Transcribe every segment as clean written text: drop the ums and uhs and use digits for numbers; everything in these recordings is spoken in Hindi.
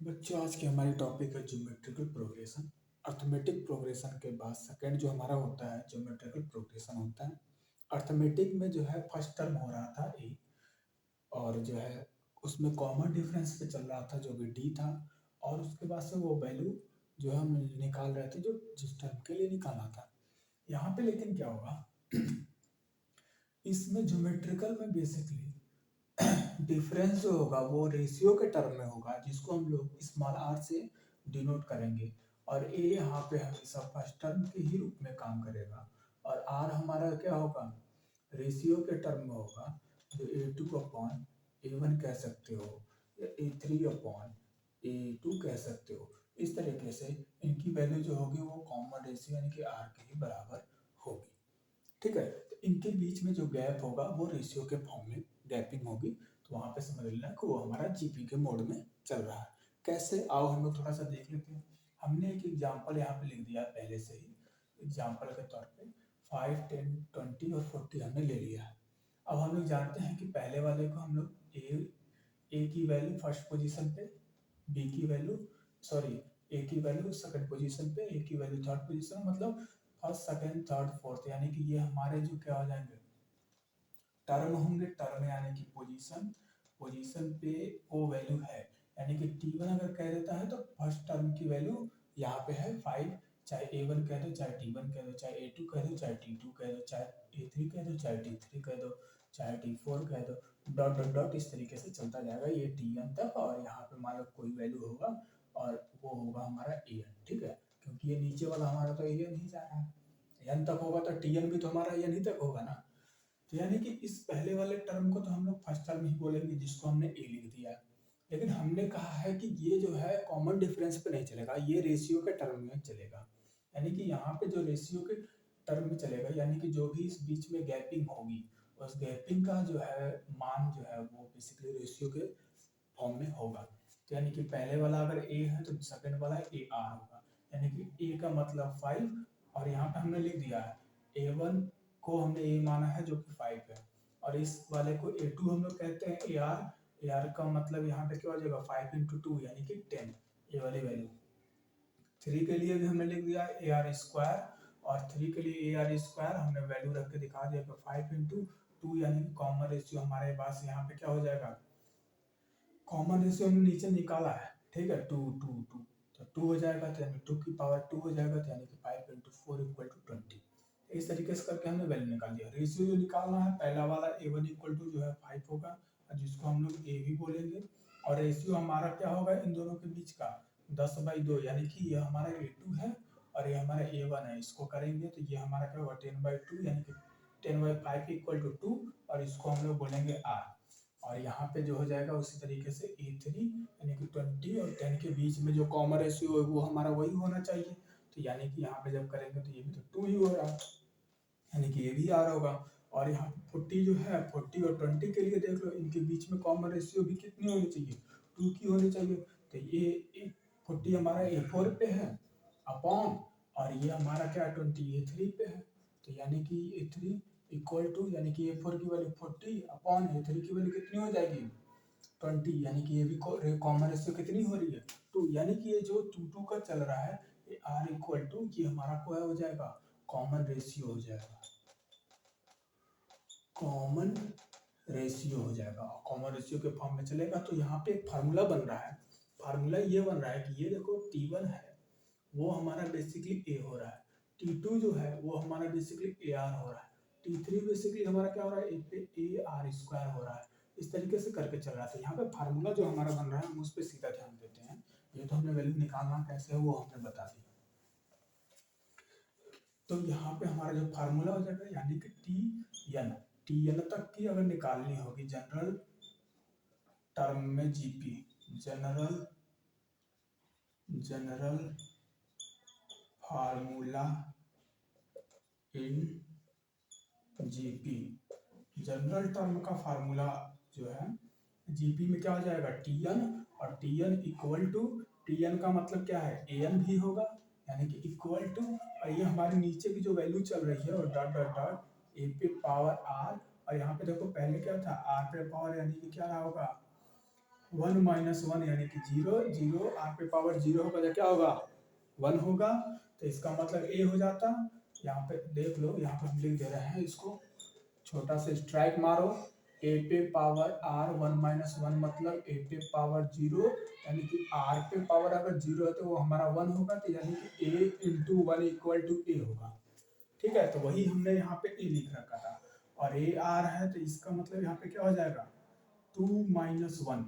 बच्चों, आज की हमारी टॉपिक है ज्योमेट्रिकल प्रोग्रेशन। अर्थमेटिक प्रोग्रेशन के बाद सेकंड जो हमारा होता है ज्योमेट्रिकल प्रोग्रेशन होता है। अर्थमेटिक में जो है फर्स्ट टर्म हो रहा था ए, और जो है उसमें कॉमन डिफरेंस पे चल रहा था जो कि डी था। और उसके बाद से वो वैल्यू जो है हम निकाल रहे थे जो जिस टर्म के लिए निकाला था। यहाँ पे लेकिन क्या होगा इसमें ज्योमेट्रिकल में बेसिकली डिफरेंस जो होगा वो रेशियो के टर्म में होगा, जिसको हम लोग स्मॉल आर से डिनोट करेंगे। और ए यहाँ पे हमेशा फर्स्ट टर्म के ही रूप में काम करेगा। और आर हमारा क्या होगा, रेशियो के टर्म में होगा, जो A2 अपॉन A1 कह सकते हो, या A3 अपॉन A2 कह सकते हो। इस तरीके से इनकी वैल्यू जो होगी वो कॉमन रेशियो यानी कि आर के ही बराबर होगी। ठीक है, तो इनके बीच में जो गैप होगा वो रेशियो के फॉर्म में गैपिंग होगी। तो वहां पे समझ लेना कि वो हमारा जीपी के मोड में चल रहा है। कैसे, आओ हम लोग थोड़ा सा देख लेते हैं। हमने एक एग्जांपल यहाँ पे लिख दिया है पहले से ही। एग्जांपल के तौर पे 5, 10, 20 और 40 हमने ले लिया है। अब हम लोग जानते हैं कि पहले वाले को हम लोग ए की वैल्यू फर्स्ट पोजीशन पे, बी की वैल्यू सॉरी ए की वैल्यू सेकंड पोजीशन पे, ए की वैल्यू थर्ड पोजीशन, मतलब फर्स्ट सेकंड थर्ड फोर्थ, यानी कि ये हमारे जो क्या हो जाएंगे टर्म होंगे। टर्म यानी कि पोजीशन, पोजीशन पे वो वैल्यू है। यानी कि T1 अगर कह देता है तो फर्स्ट टर्म की वैल्यू यहाँ पे है 5। चाहे A1 कह दो, चाहे T1 कह दो, चाहे A2 कह दो, चाहे T2 कह दो, चाहे A3 कह दो, चाहे T3 कह दो, चाहे T4 कह दो, डॉट डॉट डॉट इस तरीके से चलता जाएगा ये Tn तक। और यहाँ पे मान लो कोई वैल्यू होगा और वो होगा हमारा An। ठीक है, क्योंकि ये नीचे वाला हमारा तो An ही जा रहा है, n तक होगा तो Tn भी तो हमारा n ही तक होगा ना। तो यानी कि इस पहले वाले टर्म को तो हम लोग फर्स्ट टर्म ही बोलेंगे, जिसको हमने ए लिख दिया है। लेकिन हमने कहा है कि ये जो है कॉमन डिफरेंस पे नहीं चलेगा, ये रेशियो के टर्म में चलेगा। यानी कि यहाँ पे जो रेशियो के टर्म में चलेगा, यानी कि जो भी इस बीच में गैपिंग होगी उस गैपिंग का जो है मान जो है वो बेसिकली रेशियो के फॉर्म में होगा। तो यानी कि पहले वाला अगर ए है तो सेकंड वाला ए आर होगा। यानी कि ए का मतलब 5, और यहाँ पे हमने लिख दिया है A1 को हमने ए माना है जो कि 5 है, और इस वाले को A2 हम लोग कहते हैं ए आर का मतलब यहाँ पे क्या हो जाएगा 5 × 2 यानी कि 10। ये वाली वैल्यू 3 के लिए भी हमने लिख दिया ए आर स्क्वायर, और 3 के लिए ए आर स्क्वायर हमने वैल्यू रख के दिखा दिया कि 5 × 2 यानी कि कॉमन रेशियो हमारे पास यहाँ पे क्या हो जाएगा, कॉमन रेशियो हमने नीचे निकाला है। ठीक है, 2 2 2 तो 2 हो जाएगा, तो यानी 2 की पावर 2 हो जाएगा, तो यानी कि 5 × 4 = 20। इस तरीके से करके हमने वैल्यू निकाल दिया। रेशियो जो निकालना है पहला वाला A1 = जो है 5 होगा, और जिसको हम लोग ए भी बोलेंगे। और रेशियो हमारा क्या होगा इन दोनों के बीच का 10/2, यानी कि ये हमारा A2 है और ये हमारा A1 है। इसको करेंगे तो ये हमारा क्या होगा 10/2, यानी कि 10/5 = 2, और इसको हम लोग बोलेंगे R। और यहाँ पे जो हो जाएगा उसी तरीके से A3 यानी कि 20 और 10 के बीच में जो कॉमन रेशियो है वो हमारा वही होना चाहिए। तो यानी कि यहाँ पे जब करेंगे तो ये भी तो 2 ही हो रहा है, यानी कि ये भी R होगा। और यहाँ 40 जो है 40 और 20 के लिए देख लो, इनके बीच में कॉमन रेशियो भी कितनी होनी चाहिए, 2 की होनी चाहिए। तो ये 40 हमारा A4 पे है अपॉन, और ये हमारा क्या 20 A3 पे है। तो यानी कि A3 = यानी कि A4 की वैल्यू 40 अपॉन A3 की वैल्यू कितनी हो जाएगी 20, यानी कि ये भी कॉमन रेशियो कितनी हो रही है 2। यानी कि ये जो 2 का चल रहा है ये R = ये हमारा क्या हो जाएगा, कॉमन रेशियो हो जाएगा, कॉमन रेशियो हो जाएगा। कॉमन रेशियो के फॉर्म में चलेगा। तो यहाँ पे एक फार्मूला बन रहा है। फार्मूला ये बन रहा है कि ये देखो T1 है वो हमारा बेसिकली ए हो रहा है, T2 जो है वो हमारा बेसिकली ए आर हो रहा है, T3 बेसिकली हमारा क्या हो रहा है A r² हो रहा है। इस तरीके से करके चल रहा है। तो यहाँ पे फार्मूला जो हमारा बन रहा है हम उस पर सीधा ध्यान देते हैं। ये तो हमने वैल्यू निकालना कैसे है वो हमने बता दिया। तो यहाँ पे हमारा जो फार्मूला हो जाएगा, यानी कि टी एन तक की अगर निकालनी होगी जनरल टर्म में GP, general general formula in GP, general term का फार्मूला जो है जीपी में क्या हो जाएगा Tn, और Tn का मतलब क्या है An भी होगा, यानी कि इक्वल टू, और ये हमारे नीचे की जो वैल्यू चल रही है और डॉट डॉट डॉट ए पे पावर आर, और यहाँ पे देखो पहले क्या था आर पे पावर, यानी कि क्या रहा होगा 1 माइनस 1 यानी कि 0, 0 आर पे पावर 0 होगा तो क्या होगा 1 होगा। तो इसका मतलब ए हो जाता। यहाँ पे देख लो, यहाँ पे हम लिख दे रहे हैं इसको, छोटा सा स्ट्राइक मारो। ए पे पावर आर 1 माइनस 1 मतलब ए पे पावर 0, यानी कि आर पे पावर अगर 0 है तो वो हमारा 1 होगा, तो यानी कि ए इंटू 1 इक्वल टू ए होगा। ठीक है, तो वही हमने यहाँ पे ए लिख रखा था, और ए आर है तो इसका मतलब यहाँ पे क्या हो जाएगा 2 माइनस 1।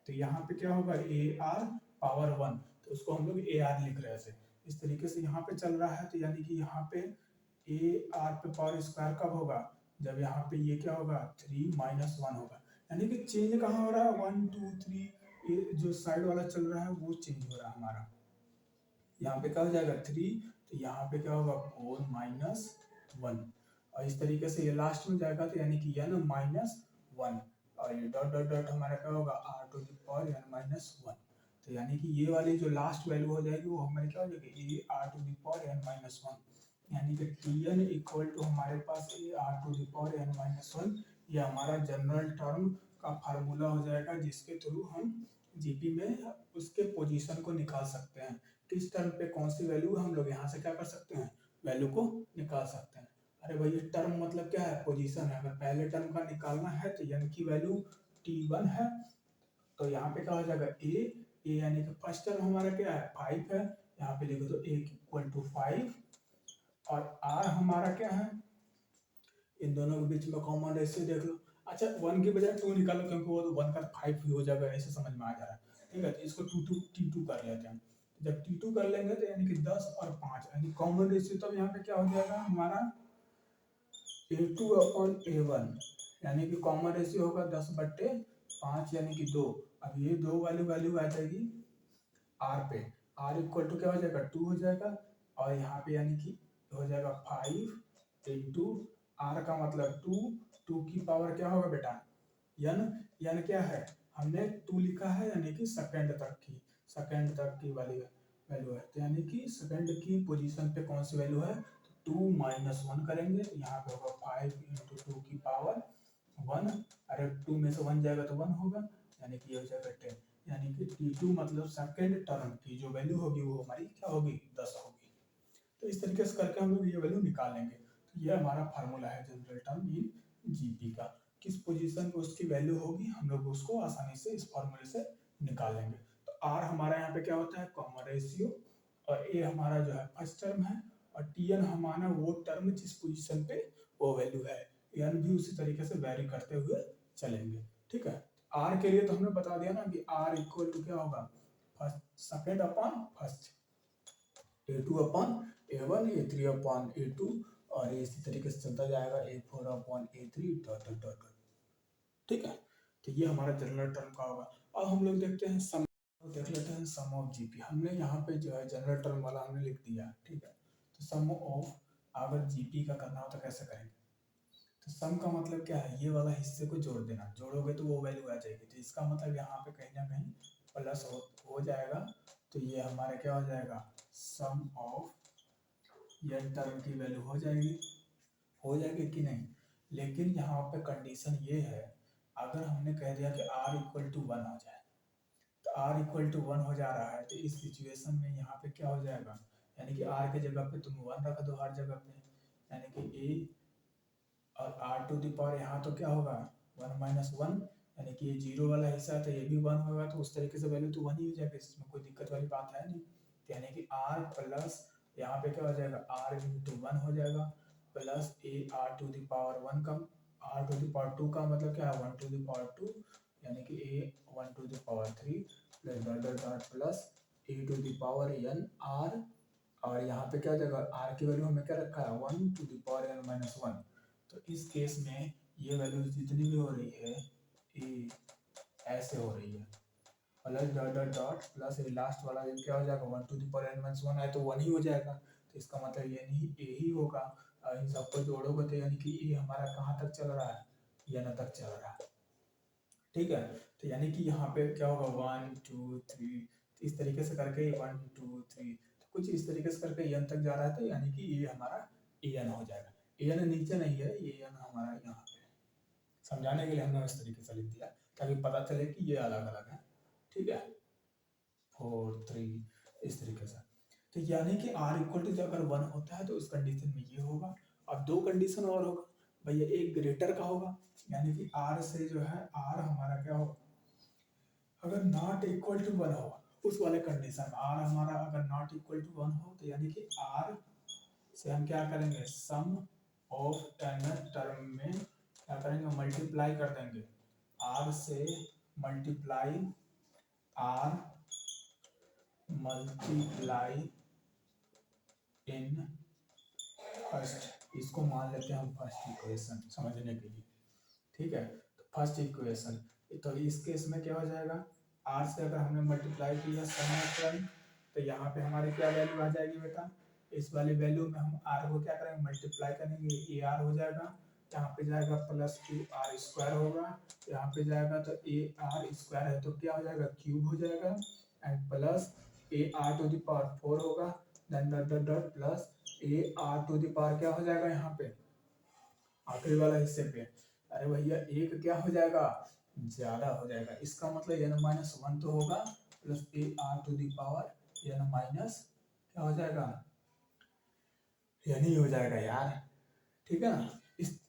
तो यहाँ पे क्या होगा ए आर पावर 1, तो उसको हम लोग ए आर लिख रहे थे। इस तरीके से यहाँ पे चल रहा है, तो यानी कि यहाँ पे ए आर पे पावर स्क्वायर कब होगा, जब यहाँ पे ये क्या होगा 3 माइनस 1 होगा। यानी कि चेंज कहाँ हो रहा है 1 2 3, ये जो साइड वाला चल रहा है वो चेंज हो रहा है हमारा। यहाँ पे क्या हो जाएगा 3, तो यहाँ पे क्या होगा 4 माइनस 1, और इस तरीके से ये लास्ट में जाएगा, तो यानी कि n माइनस 1, और ये डॉट डॉट डॉट हमारा क्या होगा r to the power n minus 1। तो यानी कि ये वाली जो लास्ट वैल्यू हो जाएगी वो हमारी क्या हो जाएगी a r to the power n minus 1, यानी कि टी एन इक्वल टू हमारे पास a r to the power n minus 1। ये हमारा जनरल टर्म का फार्मूला हो जाएगा, जिसके थ्रू हम जीपी में उसके पोजीशन को निकाल सकते हैं। किस टर्म पे कौन सी वैल्यू हम लोग यहाँ से क्या कर सकते हैं, वैल्यू को निकाल सकते हैं। अरे भाई ये टर्म मतलब क्या है, पोजीशन है। अगर पहले टर्म का निकालना है तो n की वैल्यू t1 है, तो यहाँ पे क्या हो जाएगा ए यानी कि फर्स्ट टर्म हमारा क्या है 5 है, यहाँ पे लिखो तो a इक्वल टू 5, और r हमारा क्या है, इन दोनों के बीच में कॉमन रेशियो देख लो। अच्छा 1 की बजाय 2 निकालो, क्योंकि वो तो 1 का 5 ही हो जाएगा, ऐसे समझ में आ जा रहा है। ठीक है, तो इसको T2 कर लेते हैं। जब T2 कर लेंगे तो यानी कि 10 और 5, यानी कॉमन रेशियो तब यहाँ पे क्या हो जाएगा हमारा A2 अपॉन A1, यानी कि कॉमन रेशियो होगा 10/5 यानी कि 2। अब ये दो वाली वैल्यू आ जाएगी R पे, R इक्वल टू क्या हो जाएगा 2 हो जाएगा, और यहाँ पे यानी कि हो जाएगा 5 इंटू R का मतलब 2, 2 की पावर क्या होगा बेटा n क्या है, हमने 2 लिखा है यानी कि सेकंड तक की वाली वैल्यू है, तो यानी कि सेकंड की पोजीशन पे कौन सी वैल्यू है, 2 माइनस 1 करेंगे, तो यहाँ पे होगा 5 इंटू 2 की पावर 1। अरे 2 में से 1 जाएगा तो 1 होगा, यानी कि ये हो जाएगा 10, यानी कि T2 मतलब सेकंड टर्म की जो वैल्यू होगी वो हमारी क्या होगी 10 होगी। तो इस तरीके से करके हम लोग ये वैल्यू निकाल लेंगे। तो ये हमारा फार्मूला है जनरल टर्म इन जीपी का, किस पोजीशन पे उसकी वैल्यू होगी हम लोग उसको आसानी से इस फार्मूले से निकाल लेंगे। तो आर हमारा यहाँ पे क्या होता है कॉमन रेशियो, और ए हमारा जो है फर्स्ट टर्म है, और टी एन हमारा वो टर्म जिस पोजीशन पे वो वैल्यू है, एन भी उसी तरीके से वेरी करते हुए चलेंगे। ठीक है, आर के लिए तो हमने बता दिया ना कि आर इक्वल टू क्या होगा first second upon first, A2 upon A1, A3 upon A2, और ये इसी तरीके से चलता जाएगा A4 upon A3 dot dot dot. ठीक है, तो ये हमारा जनरल टर्म का होगा। अब हम लोग देखते हैं सम, देख लेते हैं सम ऑफ जीपी। हमने यहाँ पे जो है जनरल टर्म वाला हमने लिख दिया। ठीक है, तो सम ऑफ अगर जीपी का करना हो तो कैसे करेंगे, तो सम का मतलब क्या है, ये वाला हिस्से को जोड़ देना, जोड़ोगे तो वो वैल्यू आ जाएगी, तो इसका मतलब यहाँ पे कहीं ना कहीं प्लस हो जाएगा, तो ये हमारा क्या हो जाएगा सम ऑफ ये टर्म की वैल्यू हो जाएगी कि नहीं। लेकिन यहाँ पे कंडीशन ये है, अगर हमने कह दिया कि r इक्वल टू 1 हो जाए, तो r इक्वल टू 1 हो जा रहा है, तो इस सिचुएशन में यहाँ पे क्या हो जाएगा, यानी कि r के जगह पे तुम 1 रख दो हर जगह पे, यानी कि a और r टू द पावर यहाँ तो क्या होगा 1 माइनस 1, यानी कि ये जीरो वाला हिस्सा है तो ये भी 1 होगा, तो उस तरीके से वैल्यू तो 1 ही हो जाएगा, इसमें कोई दिक्कत वाली बात है नहीं। तो यानी कि r प्लस यहाँ पे क्या हो जाएगा r इंटू 1 हो जाएगा, plus a r to the power 1 का r टू द पावर 2 का मतलब क्या है 1 टू द पावर 2, यानी कि a 1 to the power 3 plus dot dot dot plus a to the power n r, और यहाँ पे क्या हो जाएगा r की वैल्यू हमें क्या रखा है 1 to the power n minus 1। तो इस केस में ये वैल्यू जितनी भी हो रही है ए ऐसे हो रही है, plus dot dot dot plus ये लास्ट वाला ये क्या हो जाएगा 1 to the power n minus 1 है तो 1 ही हो जाएगा, तो इसका मतलब ये नहीं ए ही होगा। और इन सबको जोड़ोगे तो यानी कि ए हमारा कहाँ तक चल रहा है n तक चल रहा है। ठीक है, तो यानी कि यहाँ पे क्या होगा 1 2 3, इस तरीके से करके 1 2 3, तो कुछ इस तरीके से करके n तक जा रहा है, तो यानी कि ये हमारा an हो जाएगा। an नीचे नहीं है, ये n हमारा यहाँ पे समझाने के लिए हमने इस तरीके से लिख दिया ताकि पता चले कि ये अलग अलग है। ठीक है, 4 3 इस तरीके से। तो यानी कि r इक्वल टू अगर 1 होता है तो उस कंडीशन में ये होगा। अब दो कंडीशन और होगा भैया, एक ग्रेटर का होगा, यानी कि r से जो है r हमारा क्या होगा, अगर नॉट इक्वल टू 1 होगा उस वाले कंडीशन में r हमारा अगर नॉट इक्वल टू 1 हो, तो यानी कि r से हम क्या करेंगे, सम ऑफ एन टर्म में क्या करेंगे, मल्टीप्लाई कर देंगे, r से multiply r multiply in first, इसको मान लेते हैं हम फर्स्ट इक्वेशन समझने के लिए, ठीक है। तो फर्स्ट इक्वेशन, तो इस केस में क्या हो जाएगा, r से अगर हमने मल्टीप्लाई किया सम ऑफ टर्म, तो यहाँ पे हमारी क्या वैल्यू आ जाएगी बेटा, इस वाली वैल्यू में हम r को क्या करेंगे, मल्टीप्लाई करेंगे, ए आर हो जाएगा, यहाँ पे जाएगा प्लस 2r स्क्वायर होगा, यहाँ पे जाएगा तो ए आर स्क्वायर है तो क्या हो जाएगा, क्यूब हो जाएगा, and plus a r to the power 4 होगा, then dot dot dot plus a r to the power क्या हो जाएगा यहाँ पे आखिरी वाला हिस्से पे, अरे भैया एक क्या हो जाएगा, ज्यादा हो जाएगा, इसका मतलब n माइनस 1 तो होगा, plus a r to the power n minus क्या हो जाएगा, यानी हो जाएगा यार, ठीक है ना।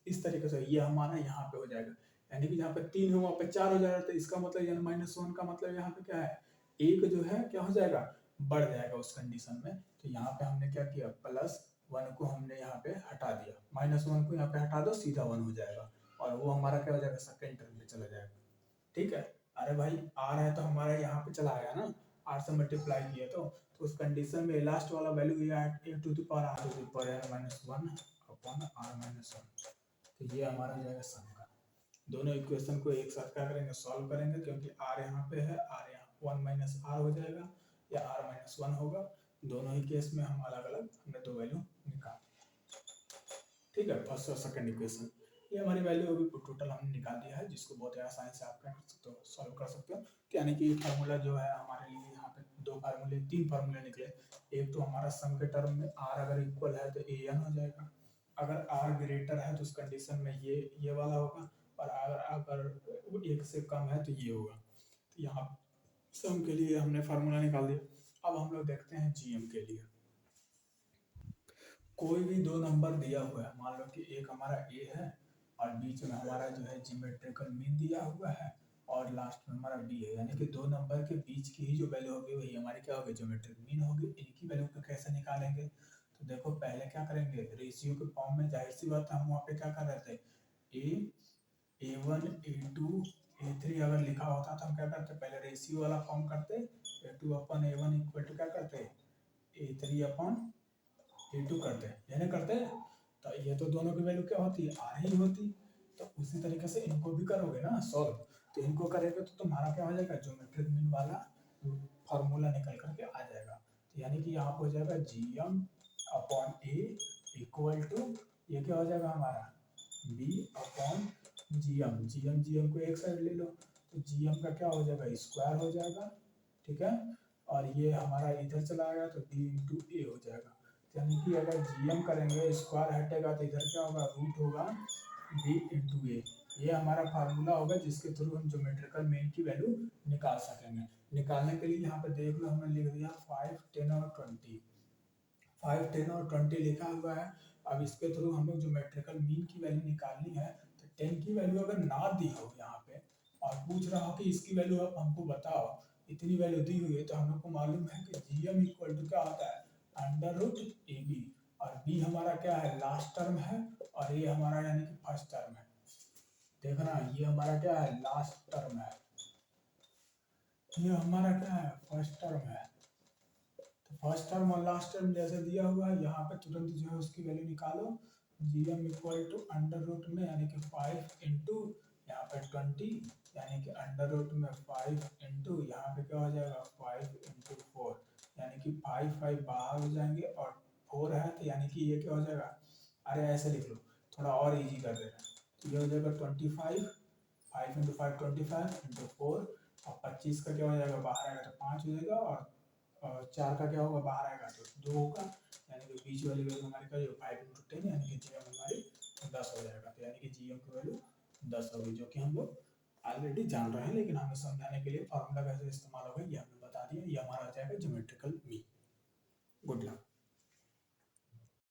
इस तरीके से ये हमारा यहाँ पे हो जाएगा, यानी कि यहाँ पे 3 है वहाँ पे 4 हो जाएगा, तो इसका मतलब n माइनस 1 का मतलब यहाँ पे क्या है, एक जो है क्या हो जाएगा, बढ़ जाएगा उस कंडीशन में। तो यहाँ पे हमने क्या किया, प्लस 1 को हमने यहाँ पे हटा दिया, माइनस 1 को यहाँ पे हटा दो, सीधा 1 हो जाएगा, और वो हमारा क्या हो जाएगा, सेकंड टर्म में चला जाएगा, ठीक है। अरे भाई r है तो हमारा यहाँ पे चला आया ना, r से मल्टीप्लाई किया तो उस कंडीशन में लास्ट वाला वैल्यू ये a to the power r to the power n minus 1 upon r minus 1, तो ये हमारा हो जाएगा सम का। दोनों इक्वेशन को एक साथ क्या करेंगे, सॉल्व करेंगे, क्योंकि r यहाँ पे है, r यहाँ 1 माइनस r हो जाएगा या r माइनस 1 होगा, दोनों ही केस में हम अलग अलग हमने दो वैल्यू निकाल, ठीक है। फर्स्ट और सेकंड इक्वेशन ये हमारी वैल्यू होगी, टोटल हमने निकाल दिया है, जिसको बहुत आसानी से आप कर सकते हो, सॉल्व कर सकते हो। यानी कि फार्मूला जो है हमारे लिए यहाँ पे दो फार्मूले, तीन फार्मूले निकले, एक तो हमारा सम के टर्म में r अगर इक्वल है तो a n हो जाएगा, अगर r ग्रेटर है तो उस कंडीशन में ये वाला होगा, और अगर वो एक से कम है तो ये होगा। तो यहाँ सम के लिए हमने फार्मूला निकाल दिया। अब हम लोग देखते हैं जीएम के लिए, कोई भी दो नंबर दिया हुआ है, मान लो कि एक हमारा a है और बीच में हमारा जो है ज्योमेट्रिकल मीन दिया हुआ है, और लास्ट में हमारा b है, यानी कि दो नंबर के बीच की ही जो वैल्यू होगी वही हमारी क्या होगी, ज्योमेट्रिक मीन होगी। इनकी वैल्यू को कैसे निकालेंगे, तो देखो पहले क्या करेंगे, रेशियो के फॉर्म में, जाहिर सी बात है हम वहाँ पे क्या कर रहे थे, a1 a2 a3 अगर लिखा होता तो हम क्या करते, पहले रेशियो वाला फॉर्म करते, a2 upon a1 equal to क्या करते, a3 अपन a2 करते हैं, यानी करते हैं, तो ये तो दोनों की वैल्यू क्या होती है, r ही होती, तो उसी तरीके से इनको भी करोगे ना सॉल्व, तो इनको करेंगे तो तुम्हारा क्या हो जाएगा, ज्योमेट्रिक मीन वाला फार्मूला निकल करके आ जाएगा। तो यानी कि यहाँ पे हो जाएगा gm upon a equal to, ये क्या हो जाएगा हमारा b अपॉन gm को एक साइड ले लो, तो gm का क्या हो जाएगा, स्क्वायर हो जाएगा, ठीक है, और ये हमारा इधर चला आएगा तो b इंटू ए हो जाएगा। यानी कि अगर जीएम करेंगे, स्क्वायर हटेगा तो इधर क्या होगा, रूट होगा b इंटू ए, ये हमारा फार्मूला होगा जिसके थ्रू हम ज्योमेट्रिकल मीन की वैल्यू निकाल सकेंगे। निकालने के लिए यहाँ पे देख लो हमने लिख दिया 5 10 और 20, 5 10 और 20 लिखा हुआ है। अब इसके थ्रू हम लोग ज्योमेट्रिकल मीन की वैल्यू निकालनी है, तो 10 की वैल्यू अगर ना दी हो यहाँ पे और पूछ रहा हो कि इसकी वैल्यू आप हमको बताओ, इतनी वैल्यू दी हुई है, तो हम लोग को मालूम है कि जीएम इक्वल टू क्या होता है, अंडर रूट ए बी, और बी हमारा क्या है, लास्ट टर्म है, और ये हमारा यानी कि फर्स्ट टर्म है। देखना ये हमारा क्या है, लास्ट टर्म है, ये हमारा क्या है, फर्स्ट टर्म है। तो फर्स्ट टर्म और लास्ट टर्म जैसे दिया हुआ है, यहाँ पे तुरंत जो है उसकी वैल्यू निकालो, GM equal to under root में यानी कि 5 इंटू यहाँ पे 20, यानी कि अंडर रूट में 5 इंटू यहाँ पे क्या हो जाएगा, 5 इंटू 4, यानी कि 5 5 बाहर हो जाएंगे, और 4 है तो यानी कि ये क्या हो जाएगा, अरे ऐसे लिख लो, थोड़ा और इजी कर देना, तो ये हो जाएगा 25, 5 इंटू 5 25 इंटू 4, और 25 का क्या हो जाएगा, बाहर आएगा तो 5 हो जाएगा, और 4 का क्या होगा, बाहर आएगा तो 2 होगा, यानी कि बीच वाली वैल्यू हमारी क्या होगी, 5 इंटू 10, यानी कि जीएम हमारी 10 हो जाएगा। तो यानी कि जीएम की वैल्यू 10 होगी, जो कि हम लोग ऑलरेडी जान रहे हैं, लेकिन हमें समझाने के लिए फार्मूला कैसे इस्तेमाल होगा ये हमने बता दिया। ये हमारा आ जाएगा ज्योमेट्रिकल मीन।